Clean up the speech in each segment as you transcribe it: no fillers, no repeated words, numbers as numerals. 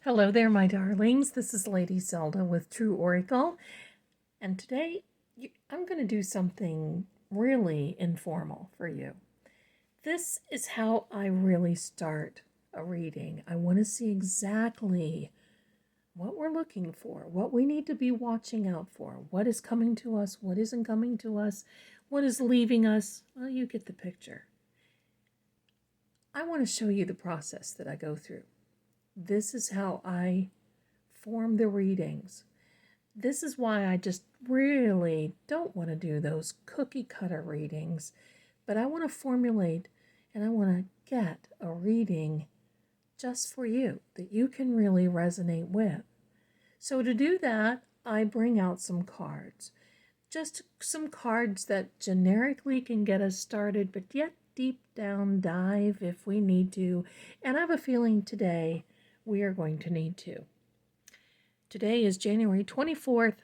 Hello there, my darlings. This is Lady Zelda with True Oracle, and today I'm going to do something really informal for you. This is how I really start a reading. I want to see exactly what we're looking for, what we need to be watching out for, what is coming to us, what isn't coming to us, what is leaving us. Well, you get the picture. I want to show you the process that I go through. This is how I form the readings. This is why I just really don't want to do those cookie cutter readings, but I want to formulate and I want to get a reading just for you that you can really resonate with. So to do that, I bring out some cards. Just some cards that generically can get us started, but yet deep down dive if we need to. And I have a feeling today we are going to need to. Today is January 24th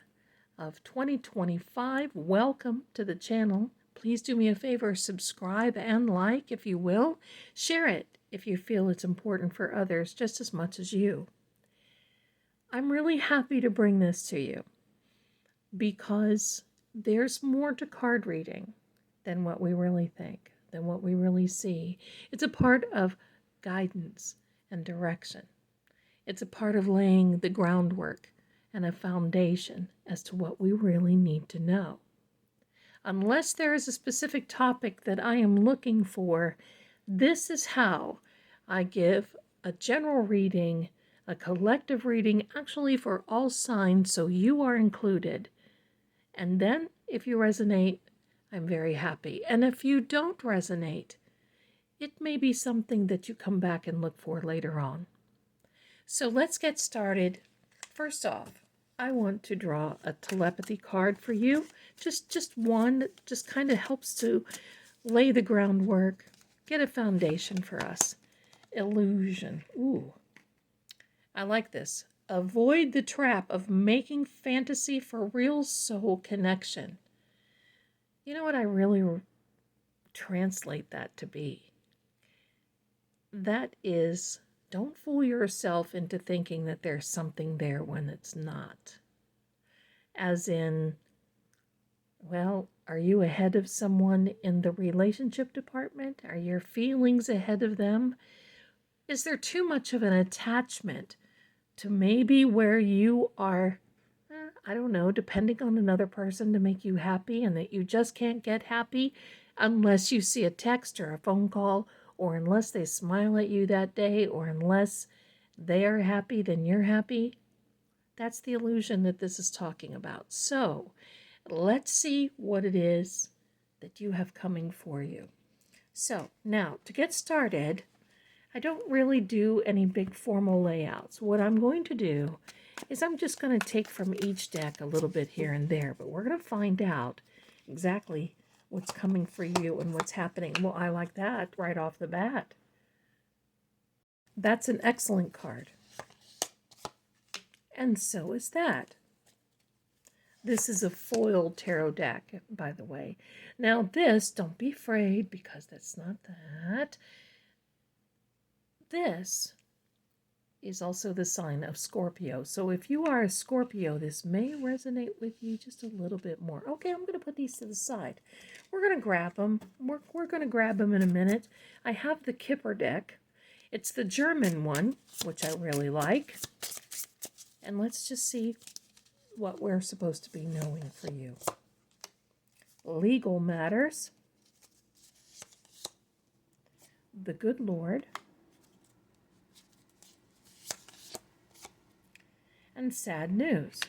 of 2025. Welcome to the channel. Please do me a favor, subscribe and like if you will. Share it if you feel it's important for others just as much as you. I'm really happy to bring this to you because there's more to card reading than what we really think, than what we really see. It's a part of guidance and direction. It's a part of laying the groundwork and a foundation as to what we really need to know. Unless there is a specific topic that I am looking for, this is how I give a general reading, a collective reading, actually for all signs, so you are included. And then, if you resonate, I'm very happy. And if you don't resonate, it may be something that you come back and look for later on. So let's get started. First off, I want to draw a telepathy card for you. Just one that just kind of helps to lay the groundwork, get a foundation for us. Illusion. Ooh, I like this. Avoid the trap of making fantasy for real soul connection. You know what I really translate that to be? That is, don't fool yourself into thinking that there's something there when it's not. As in, well, are you ahead of someone in the relationship department? Are your feelings ahead of them? Is there too much of an attachment to maybe where you are, I don't know, depending on another person to make you happy, and that you just can't get happy unless you see a text or a phone call, or unless they smile at you that day, or unless they are happy, then you're happy? That's the illusion that this is talking about. So let's see what it is that you have coming for you. So now, to get started, I don't really do any big formal layouts. What I'm going to do is I'm just going to take from each deck a little bit here and there, but we're going to find out exactly what's coming for you and what's happening. Well, I like that right off the bat. That's an excellent card. And so is that. This is a foiled tarot deck, by the way. Now this, don't be afraid, because that's not that. This is also the sign of Scorpio. So if you are a Scorpio, this may resonate with you just a little bit more. Okay, I'm going to put these to the side. We're going to grab them. We're going to grab them in a minute. I have the Kipper deck. It's the German one, which I really like. And let's just see what we're supposed to be knowing for you. Legal matters. The Good Lord. And sad news.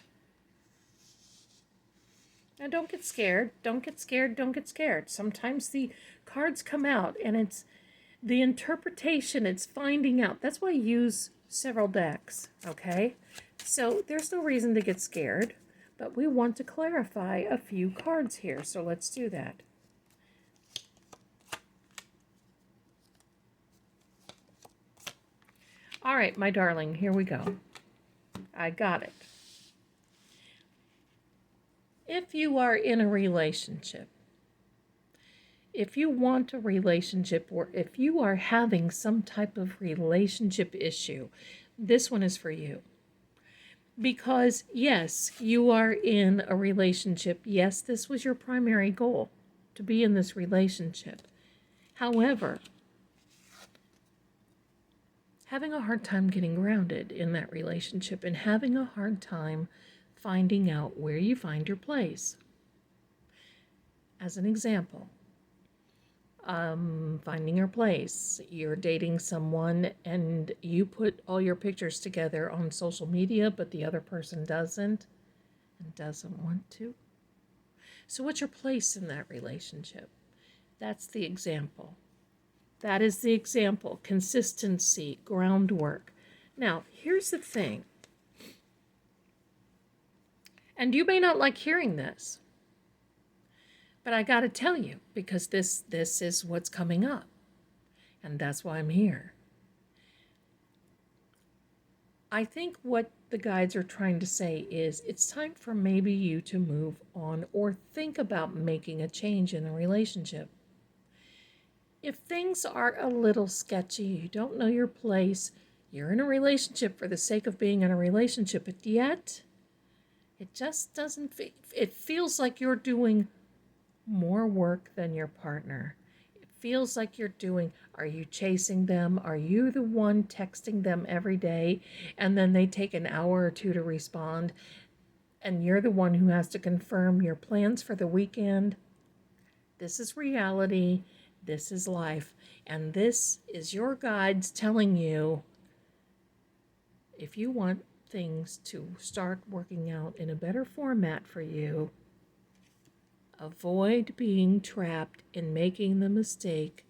Now don't get scared. Don't get scared. Don't get scared. Sometimes the cards come out and it's the interpretation, it's finding out. That's why I use several decks, okay? So there's no reason to get scared, but we want to clarify a few cards here, so let's do that. All right, my darling, here we go. I got it. If you are in a relationship, if you want a relationship, or if you are having some type of relationship issue, This one is for you. Because, yes, you are in a relationship. Yes, this was your primary goal, to be in this relationship. However, having a hard time getting grounded in that relationship and having a hard time finding out where you find your place. As an example, finding your place. You're dating someone and you put all your pictures together on social media, but the other person doesn't and doesn't want to. So what's your place in that relationship? That's the example. That is the example. Consistency, groundwork. Now, here's the thing. And you may not like hearing this, but I got to tell you, because this is what's coming up. And that's why I'm here. I think what the guides are trying to say is it's time for maybe you to move on or think about making a change in a relationship. If things are a little sketchy, you don't know your place, you're in a relationship for the sake of being in a relationship, but yet it just doesn't feel, it feels like you're doing more work than your partner. It feels like are you chasing them? Are you the one texting them every day and then they take an hour or two to respond and you're the one who has to confirm your plans for the weekend? This is reality. This is life. And this is your guides telling you, if you want things to start working out in a better format for you, avoid being trapped in making the mistake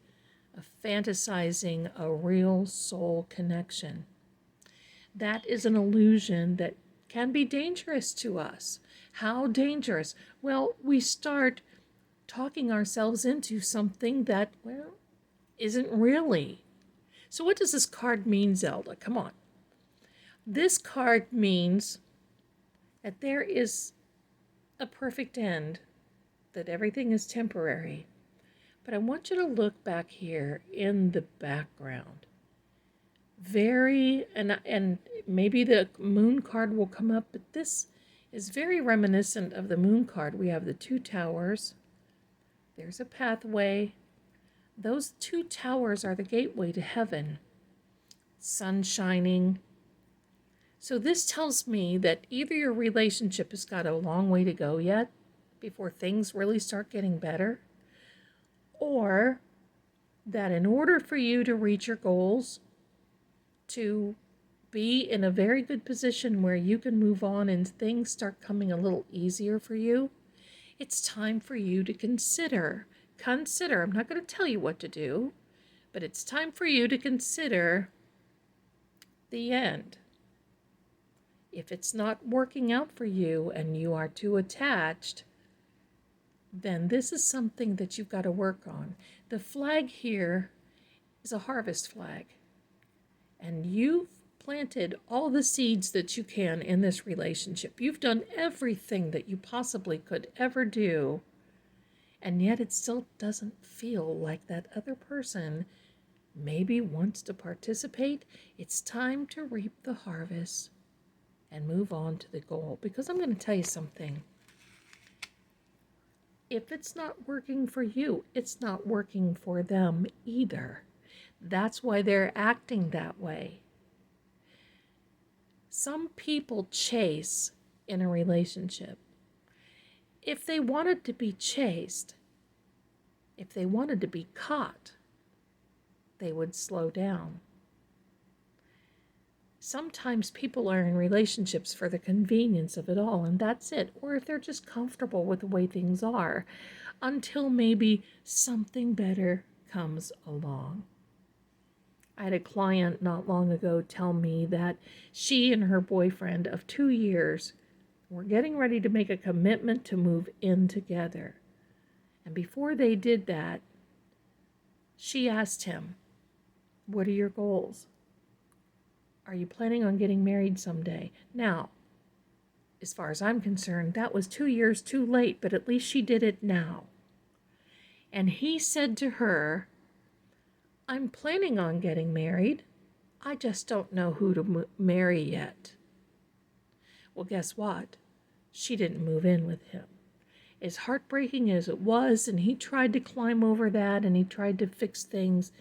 of fantasizing a real soul connection. That is an illusion that can be dangerous to us. How dangerous? Well, we start talking ourselves into something that, well, isn't really. So what does this card mean, Zelda? Come on. This card means that there is a perfect end, that everything is temporary. But I want you to look back here in the background. And maybe the moon card will come up, but this is very reminiscent of the moon card. We have the 2 towers. There's a pathway. Those 2 towers are the gateway to heaven. Sun shining. So this tells me that either your relationship has got a long way to go yet before things really start getting better, or that in order for you to reach your goals, to be in a very good position where you can move on and things start coming a little easier for you, it's time for you to consider, I'm not going to tell you what to do, but it's time for you to consider the end. If it's not working out for you and you are too attached, then this is something that you've got to work on. The flag here is a harvest flag. And you've planted all the seeds that you can in this relationship. You've done everything that you possibly could ever do. And yet it still doesn't feel like that other person maybe wants to participate. It's time to reap the harvest and move on to the goal. Because I'm going to tell you something. If it's not working for you, it's not working for them either. That's why they're acting that way. Some people chase in a relationship. If they wanted to be chased, if they wanted to be caught, they would slow down. Sometimes people are in relationships for the convenience of it all, and that's it. Or if they're just comfortable with the way things are, until maybe something better comes along. I had a client not long ago tell me that she and her boyfriend of 2 years were getting ready to make a commitment to move in together. And before they did that, she asked him, "What are your goals? Are you planning on getting married someday?" Now, as far as I'm concerned, that was 2 years too late, but at least she did it now. And he said to her, "I'm planning on getting married. I just don't know who to marry yet. Well, guess what? She didn't move in with him. As heartbreaking as it was, and he tried to climb over that and he tried to fix things,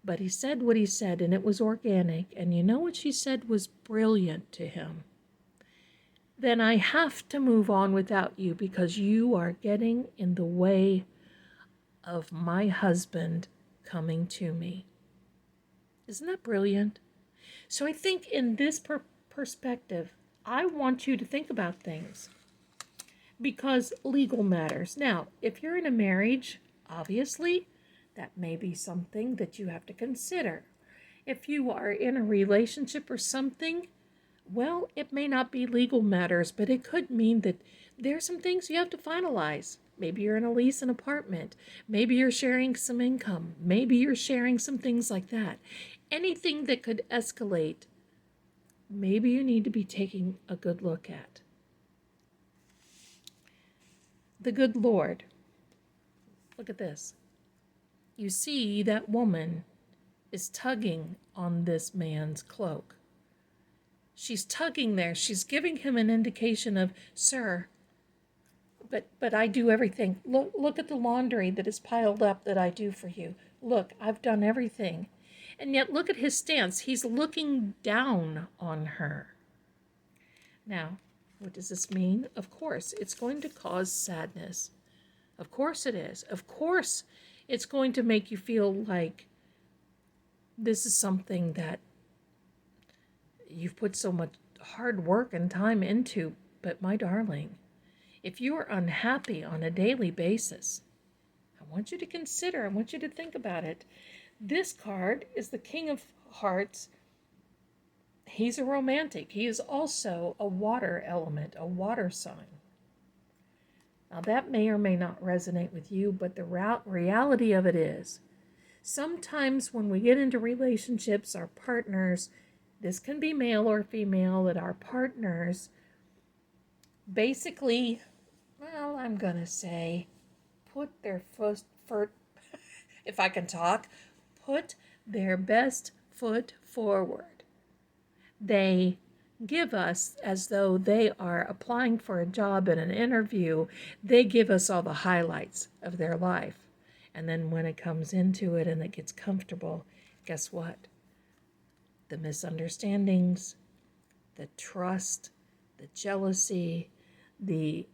but he said what he said, and it was organic. And you know what she said was brilliant to him? Then I have to move on without you because you are getting in the way of my husband coming to me. Isn't that brilliant? So I think in this perspective, I want you to think about things because legal matters. Now, if you're in a marriage, obviously, that may be something that you have to consider. If you are in a relationship or something, well, it may not be legal matters, but it could mean that there's some things you have to finalize. Maybe you're in a lease an apartment. Maybe you're sharing some income. Maybe you're sharing some things like that. Anything that could escalate, maybe you need to be taking a good look at. The good Lord. Look at this. You see that woman is tugging on this man's cloak. She's tugging there. She's giving him an indication of, sir, but I do everything. Look at the laundry that is piled up that I do for you. Look, I've done everything. And yet look at his stance. He's looking down on her. Now, what does this mean? Of course, it's going to cause sadness. Of course it is. Of course, it's going to make you feel like this is something that you've put so much hard work and time into. But my darling, if you are unhappy on a daily basis, I want you to consider, I want you to think about it. This card is the King of Hearts. He's a romantic. He is also a water element, a water sign. Now that may or may not resonate with you, but the reality of it is, sometimes when we get into relationships, our partners, this can be male or female, that our partners basically, well, I'm going to say, put their if I can talk, put their best foot forward. They give us, as though they are applying for a job in an interview, they give us all the highlights of their life. And then when it comes into it and it gets comfortable, guess what? The misunderstandings, the trust, the jealousy, the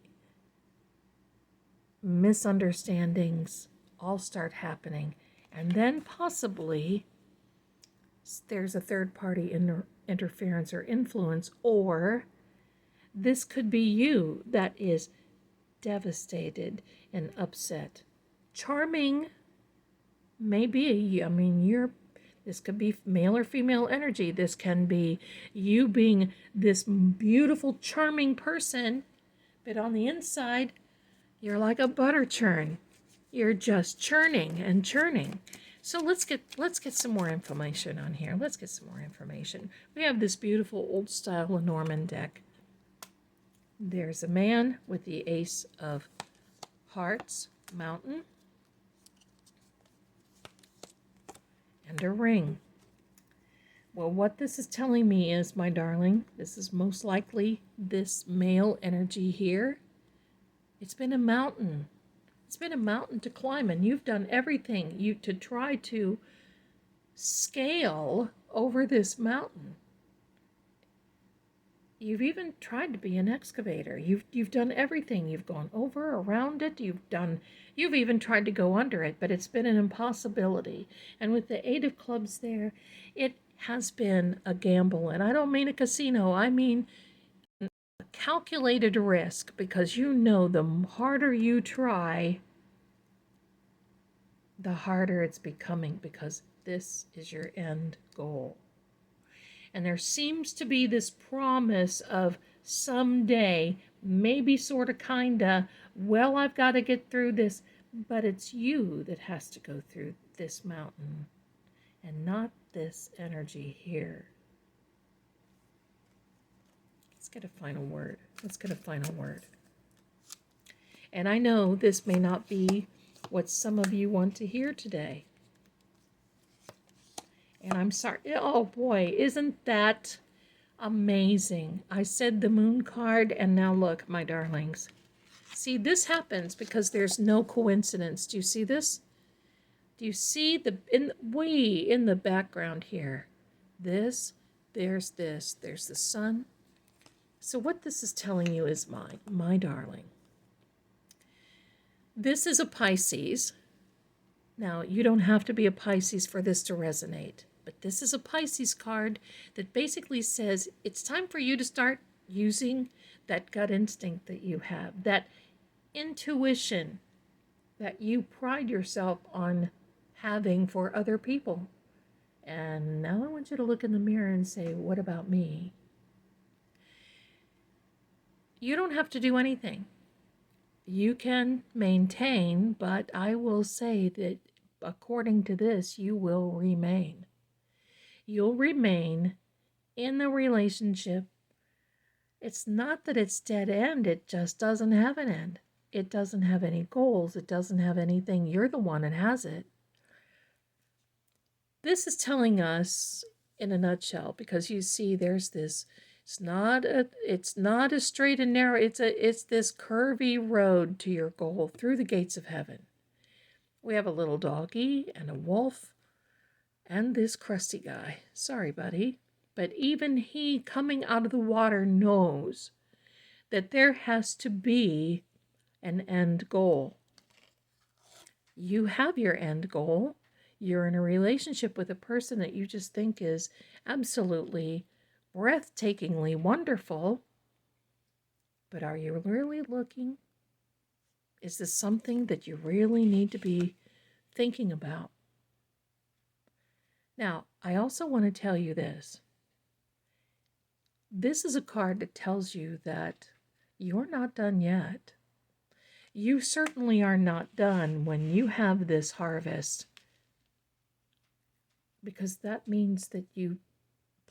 misunderstandings all start happening. And then possibly there's a third party interference or influence, or this could be you that is devastated and upset. Charming, maybe, I mean, this could be male or female energy. This can be you being this beautiful, charming person, but on the inside, you're like a butter churn. You're just churning and churning. So let's get some more information on here. Let's get some more information. We have this beautiful old style Lenormand deck. There's a man with the Ace of Hearts, Mountain, and a ring. Well, what this is telling me is, my darling, this is most likely this male energy here. It's been a mountain. It's been a mountain to climb, and you've done everything to try to scale over this mountain. You've even tried to be an excavator. You've done everything. You've gone over, around it. You've even tried to go under it, but it's been an impossibility. And with the Eight of Clubs there, it has been a gamble. And I don't mean a casino. I mean a calculated risk, because you know the harder you try, the harder it's becoming, because this is your end goal. And there seems to be this promise of someday, maybe sort of kinda, well, I've got to get through this, but it's you that has to go through this mountain and not this energy here. Let's get a final word. Let's get a final word. And I know this may not be what some of you want to hear today. And I'm sorry. Oh boy, isn't that amazing? I said the moon card, and now look, my darlings. See, this happens because there's no coincidence. Do you see this? Do you see way in the background here? This, there's the sun. So what this is telling you is my darling. This is a Pisces. Now, you don't have to be a Pisces for this to resonate, but this is a Pisces card that basically says it's time for you to start using that gut instinct that you have, that intuition that you pride yourself on having for other people. And now I want you to look in the mirror and say, what about me? You don't have to do anything. You can maintain, but I will say that according to this, you will remain. You'll remain in the relationship. It's not that it's dead end, it just doesn't have an end. It doesn't have any goals. It doesn't have anything. You're the one that has it. This is telling us in a nutshell, because you see there's this, it's not a straight and narrow, it's this curvy road to your goal through the gates of heaven. We have a little doggy and a wolf and this crusty guy. Sorry, buddy. But even he coming out of the water knows that there has to be an end goal. You have your end goal. You're in a relationship with a person that you just think is absolutely breathtakingly wonderful. But are you really looking? Is this something that you really need to be thinking about? Now, I also want to tell you this. This is a card that tells you that you're not done yet. You certainly are not done when you have this harvest, because that means that you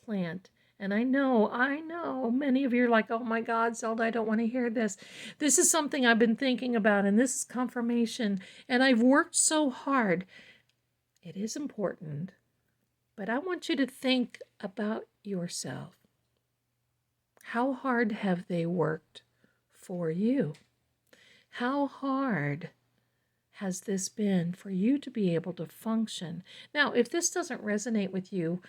plant. And I know, many of you are like, oh my God, Zelda, I don't want to hear this. This is something I've been thinking about, and this is confirmation, and I've worked so hard. It is important, but I want you to think about yourself. How hard have they worked for you? How hard has this been for you to be able to function? Now, if this doesn't resonate with you,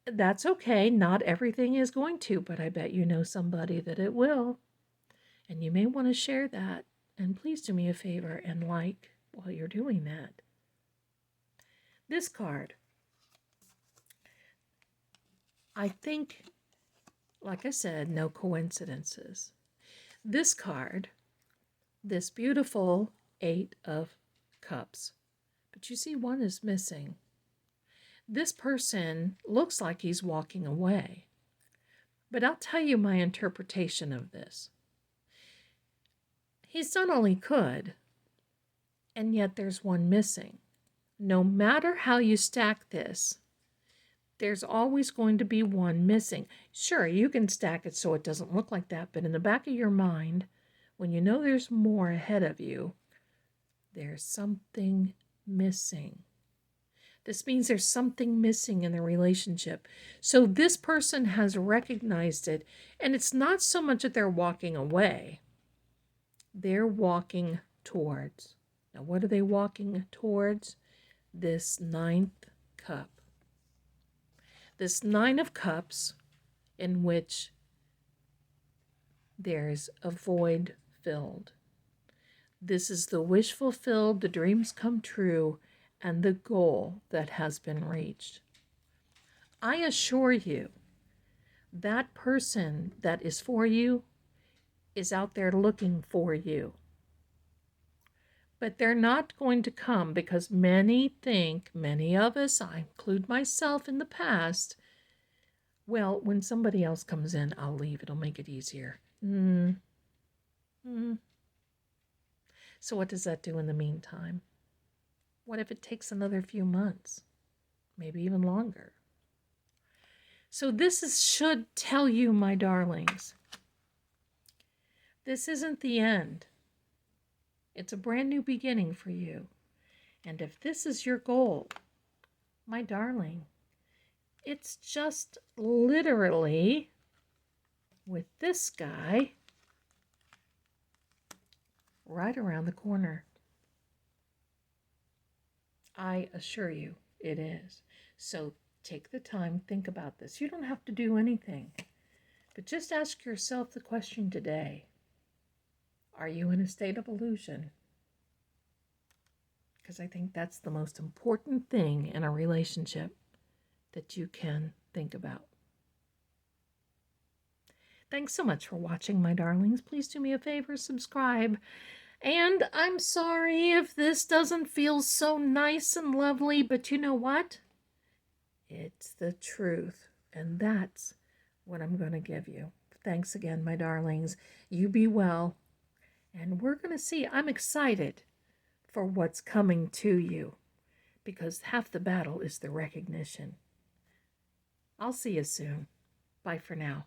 that's okay. Not everything is going to, but I bet you know somebody that it will. And you may want to share that. And please do me a favor and like while you're doing that. This card, I think, like I said, no coincidences. This card, this beautiful 8 of Cups, but you see one is missing. This person looks like he's walking away, but I'll tell you my interpretation of this. He's done all he could, and yet there's one missing. No matter how you stack this, there's always going to be one missing. Sure, you can stack it so it doesn't look like that, but in the back of your mind, when you know there's more ahead of you, there's something missing. This means there's something missing in the relationship. So this person has recognized it, and it's not so much that they're walking away. They're walking towards. Now, what are they walking towards? This 9th cup. This 9 of Cups in which there's a void filled. This is the wish fulfilled, the dreams come true, and the goal that has been reached. I assure you, that person that is for you is out there looking for you. But they're not going to come because many of us, I include myself in the past, well, when somebody else comes in, I'll leave. It'll make it easier. So what does that do in the meantime? What if it takes another few months? Maybe even longer. So this should tell you, my darlings, this isn't the end. It's a brand new beginning for you. And if this is your goal, my darling, It's just literally with this guy right around the corner. I assure you it is. So take the time, think about this. You don't have to do anything, but just ask yourself the question today. Are you in a state of illusion? Because I think that's the most important thing in a relationship that you can think about. Thanks so much for watching, my darlings. Please do me a favor, subscribe. And I'm sorry if this doesn't feel so nice and lovely, but you know what? It's the truth, and that's what I'm going to give you. Thanks again, my darlings. You be well, and we're going to see. I'm excited for what's coming to you because half the battle is the recognition. I'll see you soon. Bye for now.